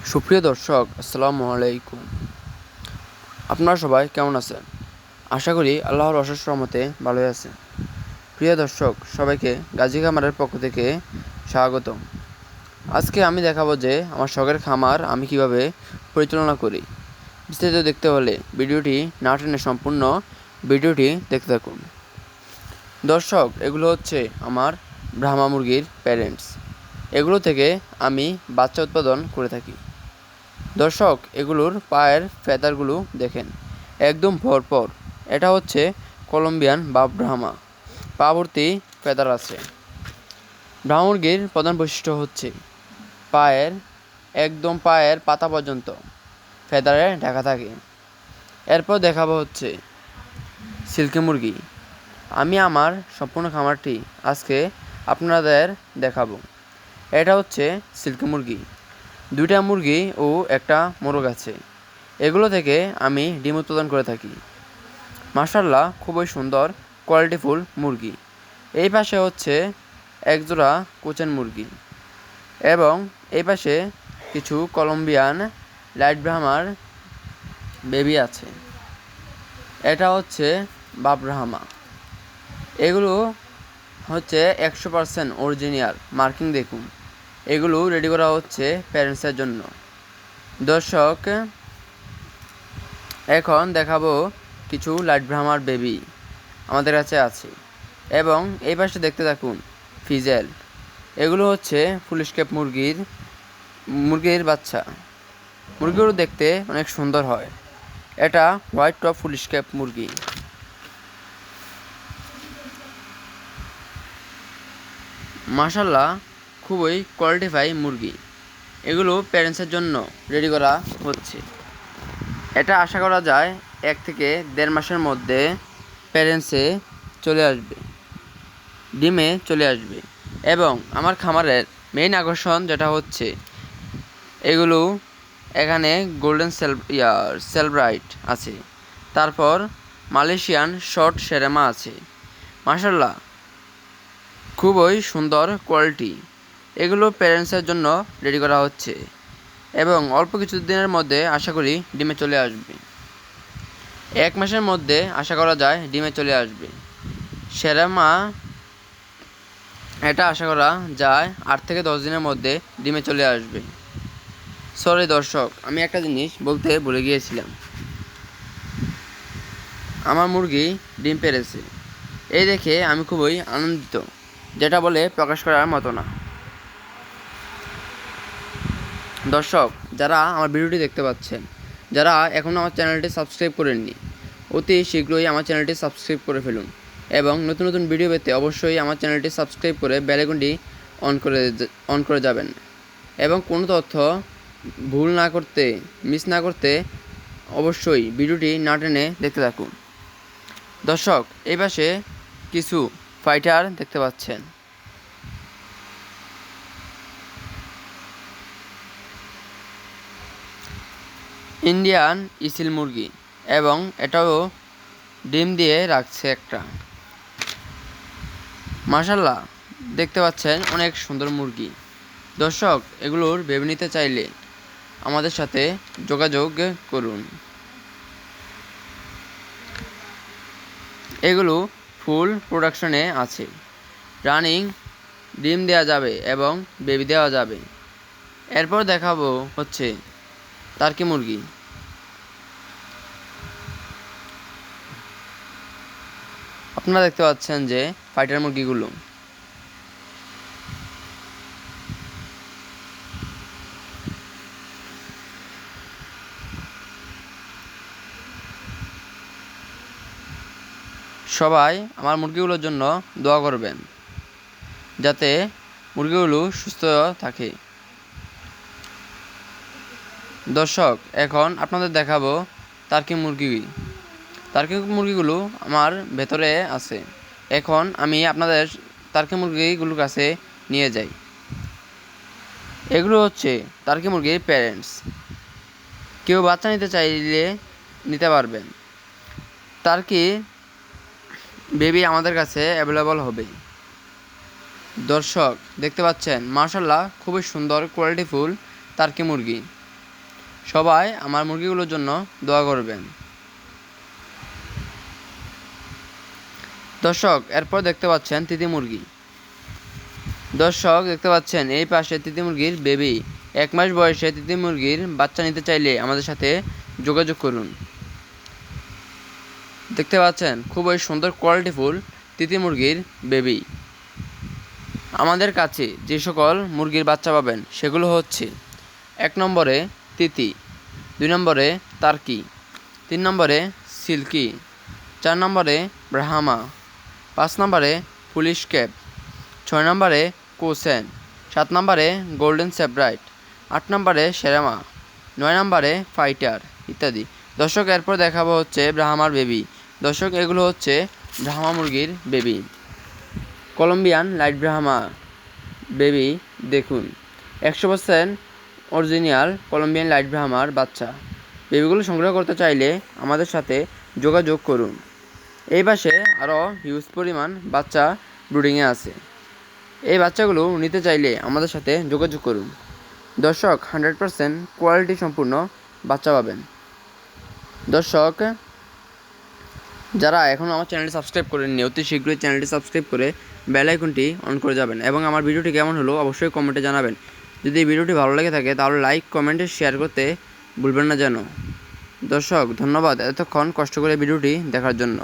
সুপ্রিয় দর্শক, আসসালামু আলাইকুম। আপনারা সবাই কেমন আছেন? আশা করি আল্লাহর অশেষ রহমতে ভালোই আছেন। প্রিয় দর্শক, সবাইকে গাজী খামারের পক্ষ থেকে স্বাগতম। আজকে আমি দেখাবো যে আমার শখের খামার আমি কিভাবে পরিচালনা করি। বিস্তারিত দেখতে হলে ভিডিওটি না টেনে সম্পূর্ণ ভিডিওটি দেখতে থাকুন। দর্শক, এগুলো হচ্ছে আমার ব্রাহ্মা মুরগির প্যারেন্টস। এগুলো থেকে আমি বাচ্চা উৎপাদন করে থাকি। দর্শক, এগুলোর পায়ের ফেদারগুলো দেখেন, একদম ভরপুর। এটা হচ্ছে কলম্বিয়ান বা ব্রাহ্মা, পা ভর্তি ফেদার আছে। ব্রাহ্মা মুরগির প্রধান বৈশিষ্ট্য হচ্ছে পায়ের পাতা পর্যন্ত ফেদারে ঢাকা থাকে। এরপর দেখাবো হচ্ছে সিল্কি মুরগি। আমি আমার সম্পূর্ণ খামারটি আজকে আপনাদের দেখাবো। এটা হচ্ছে সিল্কি মুরগি। 2টা মুরগি ও একটা মোরগ আছে। এগুলো থেকে আমি ডিম উৎপাদন করে থাকি। মাশাআল্লাহ, খুবই সুন্দর কোয়ালিটিফুল মুরগি। এই পাশে হচ্ছে একজোড়া কোচেন মুরগি এবং এই পাশে কিছু কলম্বিয়ান লাইট ব্রাহ্মার বেবি আছে। এটা হচ্ছে বাপ ব্রাহ্মা। এগুলো হচ্ছে 100% অরিজিনাল মার্কিং দেখুন। এগুলো রেডি করা হচ্ছে প্যারেন্টসের জন্য। দর্শক, এখন দেখাবো কিছু লাইট ব্রাহ্মার বেবি আমাদের কাছে আছে এবং এই পাশে দেখতে থাকুন ফিজেল। এগুলো হচ্ছে ফুল স্কেপ মুরগির বাচ্চা। মুরগিগুলো দেখতে অনেক সুন্দর হয়। এটা হোয়াইট টপ ফুল স্কেপ মুরগি। মাশাআল্লাহ, খুবই কোয়ালিটিফাই মুরগি। এগুলো প্যারেন্টসের জন্য রেডি করা হচ্ছে। এটা আশা করা যায় 1 থেকে 1.5 মাসের মধ্যে প্যারেন্টসে চলে আসবে, ডিমে চলে আসবে। এবং আমার খামারের মেইন আকর্ষণ যেটা হচ্ছে এগুলো এখানে গোল্ডেন সেলব্রাইট আছে, তারপর মালয়েশিয়ান শর্ট সেরেমা আছে। মাশাআল্লাহ, খুবই সুন্দর কোয়ালিটি। এগুলো প্যারেন্টসের জন্য রেডি করা হচ্ছে এবং অল্প কিছু দিনের মধ্যে আশা করি ডিমে চলে আসবে। 1 মাসের মধ্যে আশা করা যায় ডিমে চলে আসবে। সেরেমা এটা আশা করা যায় 8 থেকে 10 দিনের মধ্যে ডিমে চলে আসবে। সরি দর্শক, আমি একটা জিনিস বলতে ভুলে গিয়েছিলাম। আমার মুরগি ডিম পেড়েছে, এই দেখে আমি খুবই আনন্দিত, যেটা বলে প্রকাশ করার মতো না। দর্শক, যারা আমার ভিডিওটি দেখতে পাচ্ছেন, যারা এখনও আমার চ্যানেলটি সাবস্ক্রাইব করেননি, অতি শীঘ্রই আমার চ্যানেলটি সাবস্ক্রাইব করে ফেলুন এবং নতুন নতুন ভিডিও পেতে অবশ্যই আমার চ্যানেলটি সাবস্ক্রাইব করে বেল আইকনটি অন করে যাবেন এবং কোনো তথ্য মিস না করতে অবশ্যই ভিডিওটি না টেনে দেখতে থাকুন। দর্শক, এই পাশে কিছু ফাইটার দেখতে পাচ্ছেন। ইন্ডিয়ান ইসিল মুরগি এবং এটাও ডিম দিয়ে রাখছে একটা। মাশাআল্লাহ, দেখতে পাচ্ছেন অনেক সুন্দর মুরগি। দর্শক, এগুলোর বেবি নিতে চাইলে আমাদের সাথে যোগাযোগ করুন। এগুলো ফুল প্রোডাকশনে আছে, রানিং ডিম দেওয়া যাবে এবং বেবি দেওয়া যাবে। এরপর দেখাবো হচ্ছে টার্কি মুরগি। আপনারা দেখতে পাচ্ছেন যে ফাইটার মুরগিগুলো। সবাই আমার মুরগিগুলোর জন্য দোয়া করবেন যাতে মুরগিগুলো সুস্থ থাকে। দর্শক, এখন আপনাদের দেখাবো টার্কি মুরগিগুলো আমার ভেতরে আছে। এখন আমি আপনাদের টার্কি মুরগিগুলোর কাছে নিয়ে যাই। এগুলো হচ্ছে টার্কি মুরগির প্যারেন্টস। কেউ বাচ্চা নিতে চাইলে নিতে পারবেন। টার্কি বেবি আমাদের কাছে অ্যাভেলেবল হবে। দর্শক, দেখতে পাচ্ছেন মাশাআল্লাহ, খুবই সুন্দর কোয়ালিটিফুল টার্কি মুরগি। সবাই আমার মুরগিগুলোর জন্য দোয়া করবেন। দর্শক, এরপর দেখতে পাচ্ছেন তিতি মুরগি। দর্শক দেখতে পাচ্ছেন এই পাশে তিতি মুরগির বেবি। 1 মাস বয়সে তিতি মুরগির বাচ্চা নিতে চাইলে আমাদের সাথে যোগাযোগ করুন। দেখতে পাচ্ছেন খুবই সুন্দর কোয়ালিটিফুল তিতি মুরগির বেবি। আমাদের কাছে যে সকল মুরগির বাচ্চা পাবেন সেগুলো হচ্ছে 1 নম্বরে তিতি, 2 নম্বরে টার্কি, 3 নম্বরে সিল্কি, 4 নম্বরে ব্রাহ্মা, 5 নম্বরে পুলিশ ক্যাপ, 6 নম্বরে কোসেন, 7 নম্বরে গোল্ডেন সেব্রাইট, 8 নম্বরে শেরামা, 9 নম্বরে ফাইটার ইত্যাদি। দর্শক, এরপর দেখাবো হচ্ছে ব্রাহ্মার বেবি। দর্শক, এগুলো হচ্ছে ব্রাহ্মা মুরগির baby. Colombian light Brahma baby দেখুন, 100% অরিজিনাল কলম্বিয়ান লাইট ব্রাহ্মার বাচ্চা। বেবিগুলো সংগ্রহ করতে চাইলে আমাদের সাথে যোগাযোগ করুন। এই পাশে আরও হিউজ পরিমাণ বাচ্চা ব্রুডিংয়ে আছে। এই বাচ্চাগুলো নিতে চাইলে আমাদের সাথে যোগাযোগ করুন। দর্শক, 100% কোয়ালিটি সম্পূর্ণ বাচ্চা পাবেন। দর্শক, যারা এখনও আমার চ্যানেলটি সাবস্ক্রাইব করেননি অতি শীঘ্রই চ্যানেলটি সাবস্ক্রাইব করে বেল আইকনটি অন করে যাবেন এবং আমার ভিডিওটি কেমন হলো অবশ্যই কমেন্টে জানাবেন। যদি এই ভিডিওটি ভালো লেগে থাকে তাহলে লাইক, কমেন্টে শেয়ার করতে ভুলবেন না যেন। দর্শক, ধন্যবাদ এতক্ষণ কষ্ট করে ভিডিওটি দেখার জন্য।